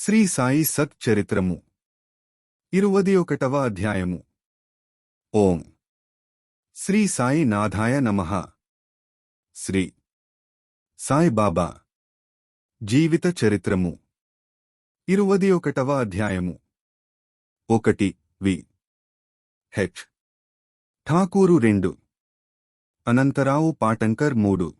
శ్రీ సాయి సత్ చరిత్రము 21వ అధ్యాయము. ఓం శ్రీ సాయి నాథాయ నమః. శ్రీ సాయి బాబా జీవిత చరిత్రము 21వ అధ్యాయము. 1 వి హెచ్ ఠాకూరు 2 అనంతరావు పాటంకర్ 3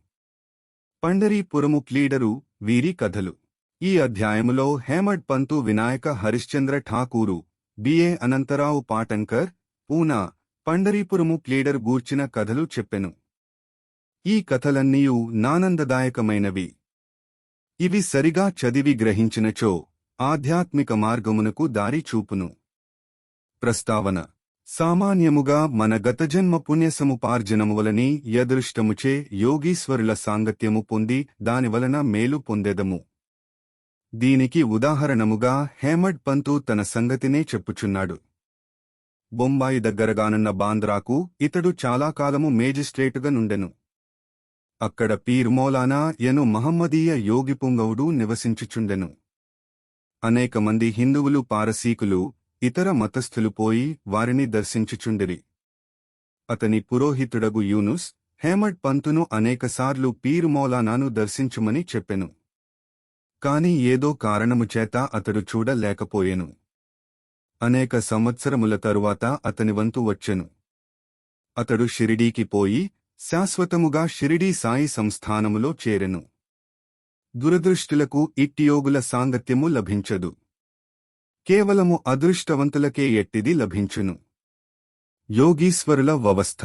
పండరీపురము ప్లీడరు వీరి కథలు. ఈ అధ్యాయములో హేమడ్ పంతు వినాయక హరిశ్చంద్ర ఠాకూరు బిఏ అనంతరావు పాటంకర్ పూనా పండరీపురము ప్లీడర్ గూర్చిన కథలు చెప్పెను. ఈ కథలన్నీయు నానందదాయకమైనవి. ఇవి సరిగా చదివి గ్రహించినచో ఆధ్యాత్మిక మార్గమునకు దారి చూపును. ప్రస్తావన: సామాన్యముగా మన గతజన్మ పుణ్యసముపార్జనమువలని యదృష్టముచే యోగీశ్వరుల సాంగత్యము పొంది దానివలన మేలు పొందెదము. దీనికి ఉదాహరణముగా హేమడ్ పంతు తన సంగతినే చెప్పుచున్నాడు. బొంబాయి దగ్గరగానున్న బాంద్రాకు ఇతడు చాలా కాలము మేజిస్ట్రేటుగా నుండెను. అక్కడ పీర్ మౌలానా యను మహమ్మదీయ యోగిపుంగవుడు నివసించుచుండెను. అనేక మంది హిందువులు, పారసీకులు, ఇతర మతస్థులు పోయి వారిని దర్శించుచుండిరి. అతని పురోహితుడగు యూనుస్ హేమడ్ పంతును అనేకసార్లు పీర్ మౌలానాను దర్శించుమని చెప్పెను. కాని ఏదో కారణముచేత అతడు చూడలేకపోయెను. అనేక సంవత్సరముల తరువాత అతని వంతు వచ్చెను. అతడు షిరిడీకి పోయి శాశ్వతముగా షిరిడీ సాయి సంస్థానములో చేరెను. దురదృష్టులకు ఇట్టియోగుల సాంగత్యము లభించదు. కేవలము అదృష్టవంతులకే ఎట్టిది లభించును. యోగీశ్వరుల వ్యవస్థ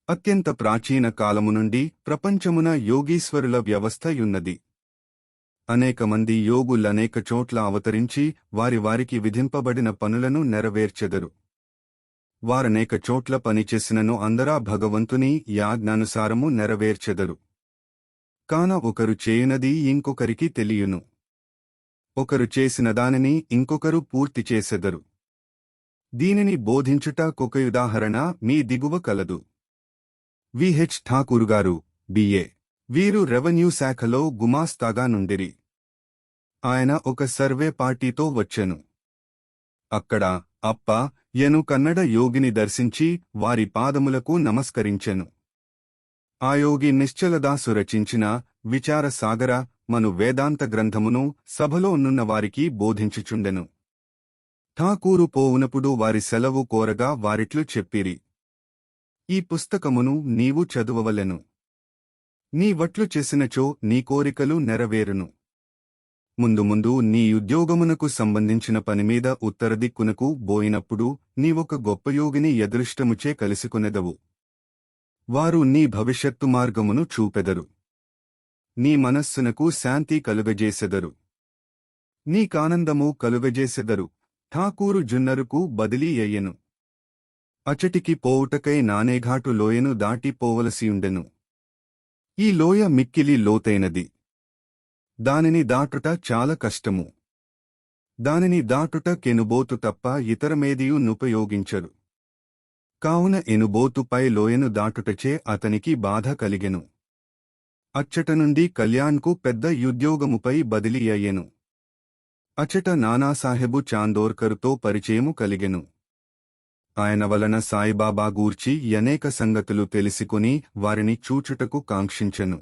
అత్యంత ప్రాచీన కాలము నుండి ప్రపంచమున యోగీశ్వరుల వ్యవస్థయున్నది. అనేక మంది యోగులనేక చోట్ల అవతరించి వారికి విధింపబడిన పనులను నెరవేర్చెదరు. వారనేక చోట్ల పనిచేసినను అందరా భగవంతుని యాజ్ఞానుసారము నెరవేర్చెదరు. కాన ఒకరు చేయునది ఇంకొకరికి తెలియును. ఒకరు చేసిన దానిని ఇంకొకరు పూర్తి చేసెదరు. దీనిని బోధించుట కొకయుదాహరణ మీ దిగువ కలదు. విహెచ్ ఠాకూరుగారు బిఏ. వీరు రెవెన్యూ శాఖలో గుమాస్తాగా నుండిరి. ఆయన ఒక సర్వే పార్టీతో వచ్చెను. అక్కడ అప్ప యను కన్నడ యోగిని దర్శించి వారి పాదములకు నమస్కరించెను. ఆ యోగి నిశ్చలదాసు రచించిన విచార సాగర మను వేదాంత గ్రంథమును సభలో నున్నవారికి బోధించుచుండెను. ఠాకూరు పోవునప్పుడు వారి సెలవు కోరగా వారిట్లు చెప్పిరి: ఈ పుస్తకమును నీవు చదువవలెను. నీ వట్లు చేసినచో నీ కోరికలు నెరవేరును. ముందు ముందు నీ ఉద్యోగమునకు సంబంధించిన పనిమీద ఉత్తరదిక్కునకు బోయినప్పుడు నీవొక గొప్ప యోగిని యదృష్టముచే కలిసికొనెదవు. వారు నీ భవిష్యత్తు మార్గమును చూపెదరు. నీ మనస్సునకు శాంతి కలుగజేసెదరు. నీకానందము కలుగజేసెదరు. ఠాకూరు జున్నరుకు బదిలీ అయ్యెను. అచటికి పోవుటకై నానేఘాటు లోయను దాటి పోవలసియుండెను. ఈ లోయ మిక్కిలి లోతైనది. దానిని దాటుట చాలా కష్టము. దానిని దాటుట కెనుబోతు తప్ప ఇతరమేదియూ నుపయోగించరు. కావున ఎనుబోతుపై లోయను దాటుటచే అతనికి బాధ కలిగెను. అచ్చట నుండి కళ్యాణ్కు పెద్ద యుద్యోగముపై బదిలీ అయ్యెను. అచ్చట నానాసాహెబు చాందోర్కరుతో పరిచయము కలిగెను. ఆయన వలన సాయిబాబా గూర్చి అనేక సంగతులు తెలిసికొని వారిని చూచుటకు కాంక్షించెను.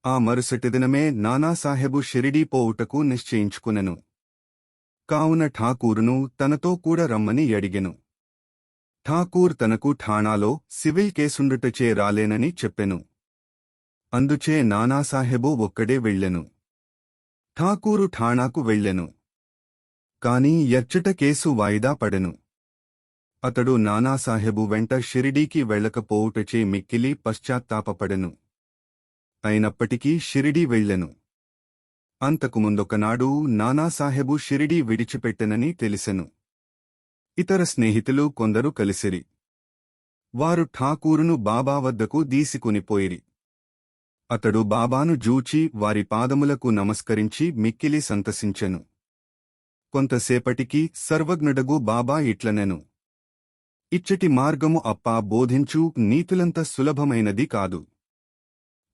ఆ మరుసటి దినమే నానాసాహెబు షిరిడీ పోవుటకు నిశ్చయించుకునెను. కావున ఠాకూరును తనతో కూడా రమ్మని అడిగెను. ఠాకూర్ తనకు ఠాణాలో సివిల్ కేసుండుటచే రాలేనని చెప్పెను. అందుచే నానాసాహెబు ఒక్కడే వెళ్ళెను. ఠాకూరు ఠాణాకు వెళ్ళెను. కాని ఎచ్చట కేసు వాయిదా పడెను. అతడు నానాసాహెబు వెంట షిరిడీకి వెళ్ళకపోవుటచే మిక్కిలి పశ్చాత్తాపపడెను. అయినప్పటికీ షిరిడీ వెళ్ళెను. అంతకుముందొకనాడు నానాసాహెబు షిరిడీ విడిచిపెట్టెనని తెలిసెను. ఇతర స్నేహితులు కొందరు కలిసిరి. వారు ఠాకూరును బాబా వద్దకు దీసికొనిపోయిరి. అతడు బాబాను జూచి వారి పాదములకు నమస్కరించి మిక్కిలి సంతసించెను. కొంతసేపటికి సర్వజ్ఞుడగు బాబా ఇట్లనెను: ఇచ్చటి మార్గము అప్పా బోధించు నీతులంత సులభమైనది కాదు.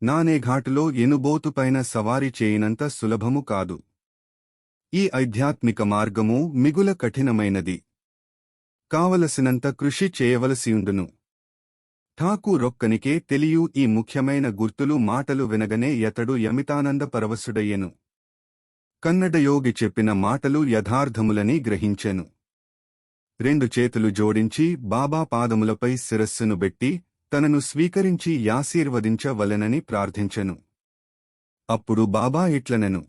నానేఘాటులో ఎనుబోతుపైన సవారి చేయనంత సులభము కాదు. ఈ ఆధ్యాత్మిక మార్గము మిగుల కఠినమైనది. కావలసినంత కృషి చేయవలసియుండును. ఠాకూరొక్కనికే తెలియు ఈ ముఖ్యమైన గుర్తులు మాటలు వినగనే యతడు యమితానంద పరవశుడయ్యెను. కన్నడయోగి చెప్పిన మాటలు యథార్థములని గ్రహించెను. రెండు చేతులు జోడించి బాబా పాదములపై శిరస్సును బెట్టి తనను స్వీకరించి యాశీర్వదించవలెనని ప్రార్థించెను. అప్పుడు బాబా ఇట్లనెను: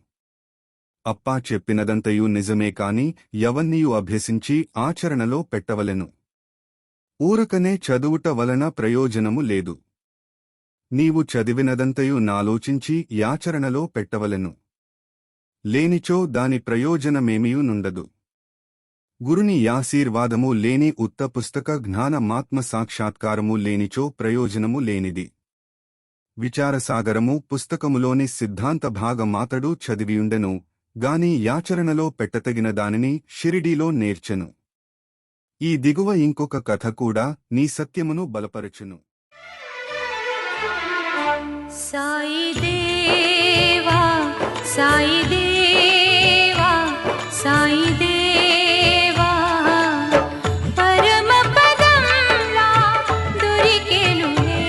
అప్పా చెప్పినదంతయు నిజమే కాని యవన్నీయు అభ్యసించి ఆచరణలో పెట్టవలెను. ఊరకనే చదువుట వలన ప్రయోజనము లేదు. నీవు చదివినదంతయు నాలోచించి యాచరణలో పెట్టవలెను. లేనిచో దాని ప్రయోజనమేమియూ నుండదు. గురుని యాశీర్వాదము లేని ఉత్త పుస్తక జ్ఞానమాత్మ సాక్షాత్కారము లేనిచో ప్రయోజనము లేనిది. విచారసాగరము పుస్తకములోని సిద్ధాంత భాగమాతడు చదివియుండెను గాని యాచరణలో పెట్టతగిన దానిని షిరిడీలో నేర్చెను. ఈ దిగువ ఇంకొక కథ కూడా నీ సత్యమును బలపరచును. సాయి దేవా సాయి దేవా సాయి దేవా పరమ పదంలా దొరికెనులే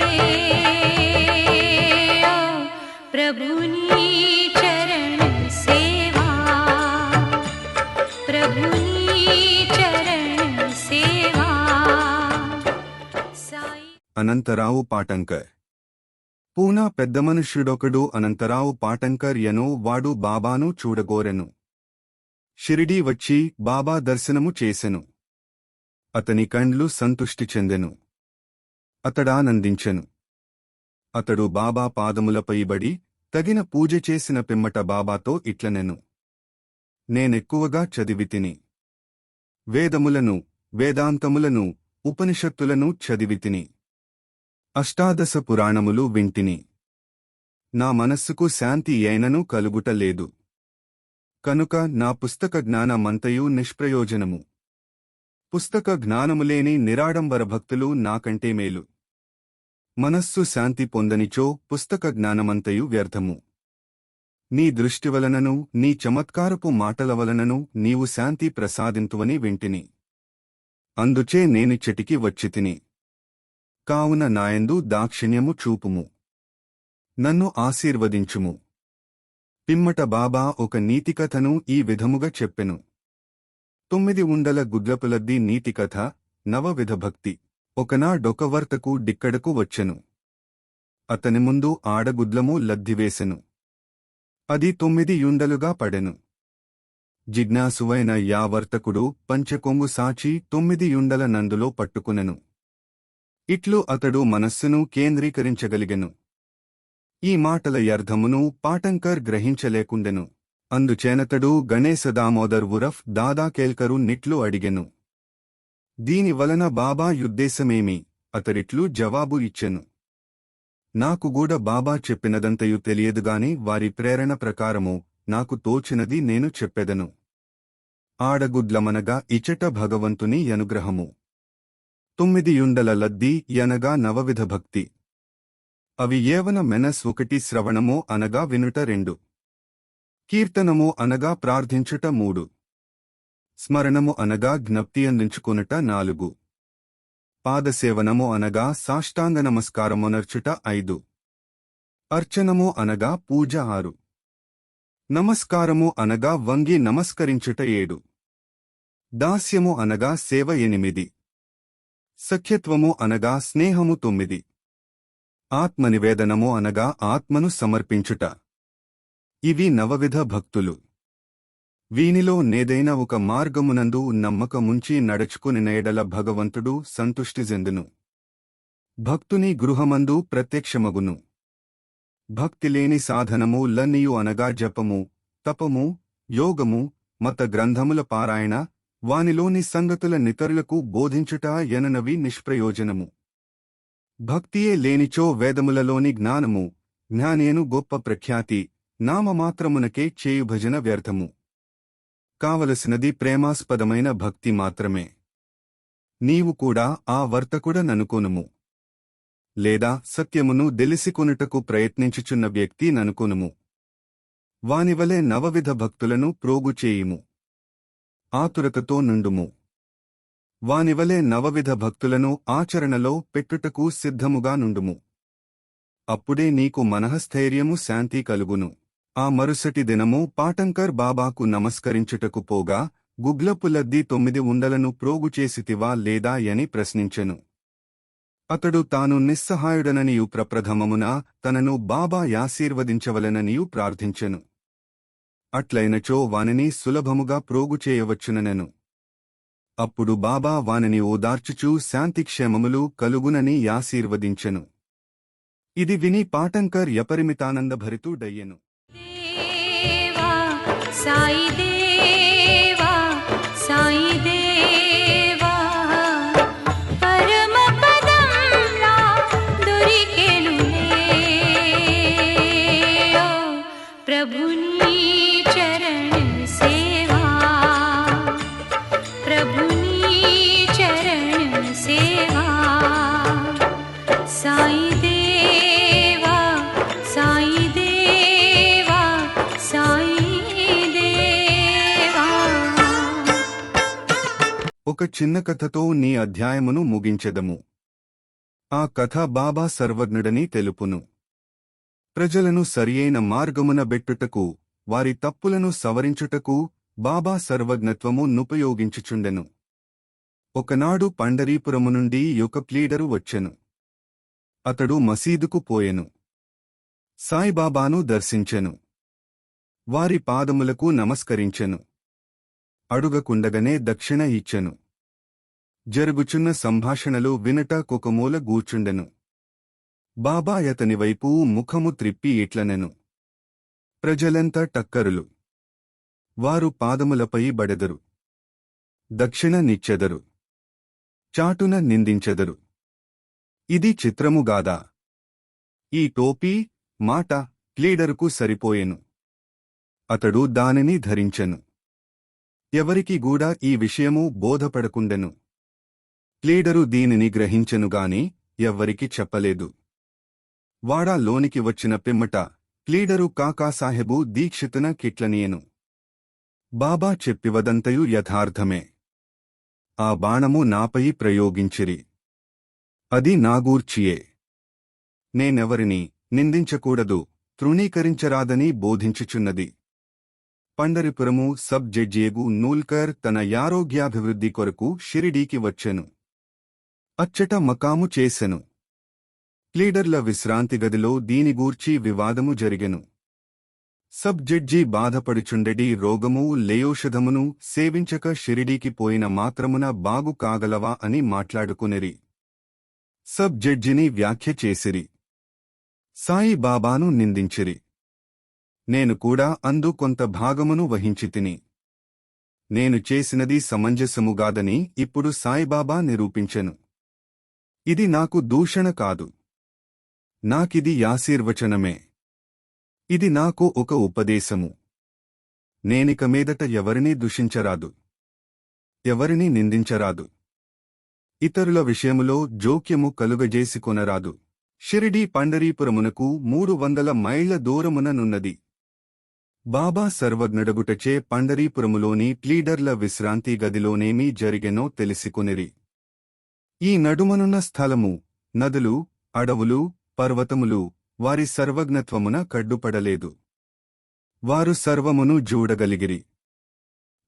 ప్రభుని చరణ సేవా ప్రభుని చరణ సేవా. అనంతరావు పాటంకర్. పూనా పెద్దమనుష్యుడొకడు అనంతరావు పాటంకర్ యనో వాడు బాబాను చూడగోరెను. షిరిడీ వచ్చి బాబా దర్శనము చేసెను. అతని కండ్లు సంతుష్టి చెందెను. అతడానందించెను. అతడు బాబా పాదములపైబడి తగిన పూజ చేసిన పిమ్మట బాబాతో ఇట్లనెను: నేనెక్కువగా చదివితిని. వేదములను, వేదాంతములను, ఉపనిషత్తులను చదివితిని. అష్టాదశ పురాణములు వింటిని. నా మనస్సుకు శాంతి ఏనను కలుగుటలేదు. కనుక నా పుస్తక జ్ఞానమంతయు నిష్ప్రయోజనము. పుస్తక జ్ఞానములేని నిరాడంబర భక్తులు నాకంటే మేలు. మనస్సు శాంతి పొందనిచో పుస్తక జ్ఞానమంతయు వ్యర్థము. నీ దృష్టి వలనను నీ చమత్కారపు మాటల వలనను నీవు శాంతి ప్రసాదింతువని వింటిని. అందుచే నేనిచ్చటికి వచ్చితిని. కావున నాయందు దాక్షిణ్యము చూపుము. నన్ను ఆశీర్వదించుము. పిమ్మట బాబా ఒక నీతికథను ఈ విధముగా చెప్పెను. 9 ఉండల గుడ్లపులద్ది నీతికథ, నవవిధ భక్తి. ఒకనాడొక వర్తకు డిక్కడకు వచ్చెను. అతని ముందు ఆడగుడ్లము లద్దివేసెను. అది 9 యుండలుగా పడెను. జిజ్ఞాసువైన యా వర్తకుడు పంచకొంగు సాచి 9 యుండల నందులో పట్టుకునెను. ఇట్లు అతడు మనస్సును కేంద్రీకరించగలిగెను. ఈ మాటల యర్థమును పాటంకర్ గ్రహించలేకుండెను. అందుచేనతడు గణేశ దామోదర్ ఉరఫ్ దాదా కేల్కరు నిట్లు అడిగెను. దీనివలన బాబా యుద్దేశమేమి? అతడిట్లు జవాబు ఇచ్చెను: నాకుగూడ బాబా చెప్పినదంతయు తెలియదుగాని వారి ప్రేరణ ప్రకారము నాకు తోచినది నేను చెప్పెదను. ఆడగుడ్లమనగా ఇచట భగవంతుని అనుగ్రహము. 9 యుండల లద్ది యనగా నవవిధ భక్తి. అవి ఏవన మెనస్ 1 శ్రవణము అనగా వినుట 2 కీర్తనము అనగా ప్రార్థించుట 3 స్మరణము అనగా జ్ఞప్తి అందించుకునుట 4 పాదసేవనము అనగా సాష్టాంగ నమస్కారమునర్చుట 5 అర్చనము అనగా పూజ 6 నమస్కారము అనగా వంగి నమస్కరించుట 7 దాస్యము అనగా సేవ 8 సఖ్యత్వము అనగా స్నేహము 9 ఆత్మనివేదనము అనగా ఆత్మను సమర్పించుట. ఇవి నవవిధ భక్తులు. వీనిలో నేదైన ఒక మార్గమునందు నమ్మకముంచి నడుచుకుని నేడల భగవంతుడు సంతుష్టి చెందును. భక్తుని గృహమందు ప్రత్యక్షమగును. భక్తిలేని సాధనము లన్నియు అనగా జపము, తపము, యోగము, మత గ్రంథముల పారాయణ, వానిలోని సంగతుల నితరులకు బోధించుట ఎననవి నిష్ప్రయోజనము. భక్తియే లేనిచో వేదములలోని జ్ఞానము, జ్ఞానేను గొప్ప ప్రఖ్యాతి, నామమాత్రమునకే చేయుభజన వ్యర్థము. కావలసినది ప్రేమాస్పదమైన భక్తి మాత్రమే. నీవు కూడా ఆ వర్తకుడననుకొనుము. లేదా సత్యమును దెలిసికొనుటకు ప్రయత్నించుచున్న వ్యక్తి ననుకొనుము. వానివలె నవవిధ భక్తులను ప్రోగు చేయుము. ఆతురతతో నుండుము. వానివలె నవవిధ భక్తులను ఆచరణలో పెట్టుటకు సిద్ధముగా నుండుము. అప్పుడే నీకు మనఃస్థైర్యము శాంతి కలుగును. ఆ మరుసటి దినము పాటంకర్ బాబాకు నమస్కరించుటకు పోగా గుగ్లపులద్ది 9 ఉండలను ప్రోగుచేసితివా లేదా అని ప్రశ్నించెను. అతడు తాను నిస్సహాయుడననియు ప్రప్రథమమున తనను బాబా యాశీర్వదించవలెననియు ప్రార్థించెను. అట్లైనచో వానిని సులభముగా ప్రోగుచేయవచ్చుననెను. అప్పుడు బాబా వానిని ఓదార్చుచూ శాంతిక్షేమములు కలుగునని యాశీర్వదించెను. ఇది విని పాటంకర్ యపరిమితానందభరితుడయ్యెను. దేవా సాయి దేవా సాయి దేవా పరమపదంలా దొరికెనులే ఓ ప్రభుని చరణ సేవా ప్రభుని చరణ సేవా సాయి దేవా సాయి దేవా సాయి దేవా. ఒక చిన్న కథతో నీ అధ్యాయమును ముగించెదము. ఆ కథ బాబా సర్వజ్ఞుడని తెలుపును. ప్రజలను సరియైన మార్గమున బెట్టుటకు, వారి తప్పులను సవరించుటకు బాబా సర్వజ్ఞత్వము నుపయోగించుచుండెను. ఒకనాడు పండరీపురము నుండి ఒక ప్లీడరు వచ్చెను. అతడు మసీదుకు పోయెను. సాయిబాబాను దర్శించెను. వారి పాదములకు నమస్కరించెను. అడుగకుండగనే దక్షిణ ఇచ్చెను. జరుగుచున్న సంభాషణలు వినట కొకమూల గూర్చుండెను. బాబా యతని వైపు ముఖము త్రిప్పి ఇట్లనెను. ప్రజలంతా టక్కరులు. వారు పాదములపై బడెదరు. దక్షిణ నిచ్చెదరు. చాటున నిందించెదరు. ఇది చిత్రముగాదా? ఈ టోపీ, మాట ప్లీడరుకు సరిపోయెను. అతడు దానిని ధరించెను. ఎవరికి గూడా ఈ విషయము బోధపడకుండెను. ప్లీడరు దీనిని గ్రహించెనుగాని ఎవ్వరికి చెప్పలేదు. వాడా లోనికి వచ్చిన పిమ్మట ప్లీడరు కాకాసాహెబు దీక్షితున కిట్లనియెను. బాబా చెప్పివదంతయు యథార్థమే. ఆ బాణము నాపై ప్రయోగించిరి. అది నాగూర్చియే. నేనెవరిని నిందించకూడదు, తృణీకరించరాదని బోధించుచున్నది. పండరిపురము సబ్ జడ్జియగు నూల్కర్ తన యారోగ్యాభివృద్ధి కొరకు షిరిడీకి వచ్చెను. అచ్చట మకాము చేసెను. ప్లీడర్ల విశ్రాంతి గదిలో దీనిగూర్చి వివాదము జరిగెను. సబ్ జడ్జి బాధపడుచుండెడి రోగము లేయోషధమును సేవించక షిరిడీకి పోయిన మాత్రమున బాగు కాగలవా అని మాట్లాడుకునిరి. సబ్ జడ్జిని వ్యాఖ్య చేసిరి. సాయి బాబాను నిందించిరి. నేను కూడా అందు కొంత భాగమును వహించితిని. నేను చేసినది సమంజసముగాదని ఇప్పుడు సాయిబాబా నిరూపించెను. ఇది నాకు దూషణ కాదు. నాకిది యాశీర్వచనమే. ఇది నాకు ఒక ఉపదేశము. నేనిక మీదట ఎవరినీ దూషించరాదు, ఎవరినీ నిందించరాదు, ఇతరుల విషయములో జోక్యము కలుగజేసికొనరాదు. షిరిడీ పండరీపురమునకు 300 మైళ్ల దూరముననున్నది. బాబా సర్వజ్ఞుడగుటచే పండరీపురములోని ప్లీడర్ల విశ్రాంతి గదిలోనేమీ జరిగెనో తెలిసికొనిరి. ఈ నడుమనున్న స్థలము, నదులు, అడవులు, పర్వతములు వారి సర్వజ్ఞత్వమున కడ్డుపడలేదు. వారు సర్వమును జూడగలిగిరి.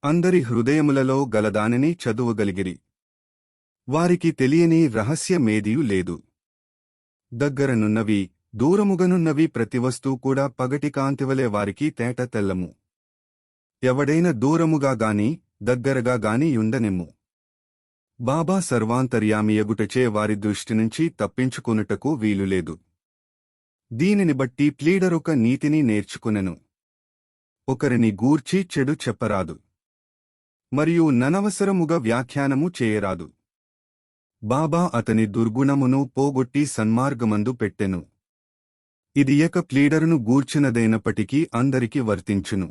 అందరి హృదయములలో గలదానిని చదువగలిగిరి. వారికి తెలియని రహస్యమేదియు లేదు. దగ్గరనున్నవి, దూరముగనున్నవి ప్రతి వస్తువు కూడా పగటి కాంతివలె వారికి తేట తెల్లము. ఎవడైనా దూరముగా గాని దగ్గరగా గాని యుండనిమ్ము. బాబా సర్వాంతర్యామియగుటచే వారి దృష్టినుంచి తప్పించుకొనుటకు వీలులేదు. దీనిని బట్టి ప్లీడరొక నీతిని నేర్చుకునెను. ఒకరిని గూర్చి చెడు చెప్పరాదు, మరియు ననవసరముగా వ్యాఖ్యానము చేయరాదు. బాబా అతని దుర్గుణమును పోగొట్టి సన్మార్గమందు పెట్టెను. ఇది ఏక ప్లీడరును గూర్చినదైనప్పటికీ అందరికి వర్తించును.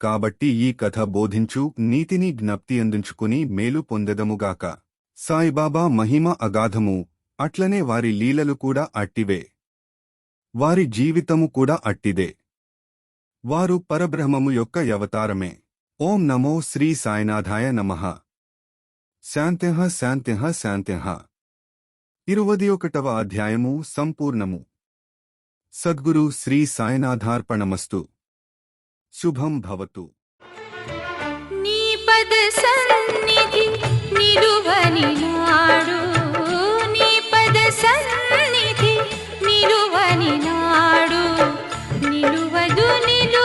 కాబట్టి ఈ కథ బోధించు నీతిని జ్ఞప్తి అందించుకుని మేలు పొందెదముగాక. సాయిబాబా మహిమ అగాధము, అట్లనే వారి లీలలు కూడా అట్టివే. వారి జీవితము కూడా అట్టిదే. వారు పరబ్రహ్మము యొక్క అవతారమే. ఓం నమో శ్రీ సాయినాథాయ నమః. శాంత్యః శాంత్యః శాంత్యః. 21వ అధ్యాయము సంపూర్ణము. సద్గురు శ్రీ సాయినాథార్పణమస్తు. శుభం భవతు. నీ పద సన్నిధి నిలువని నాడు, నీ పద సన్నిధి నిలువని నాడు, నిలువదు నిలువదు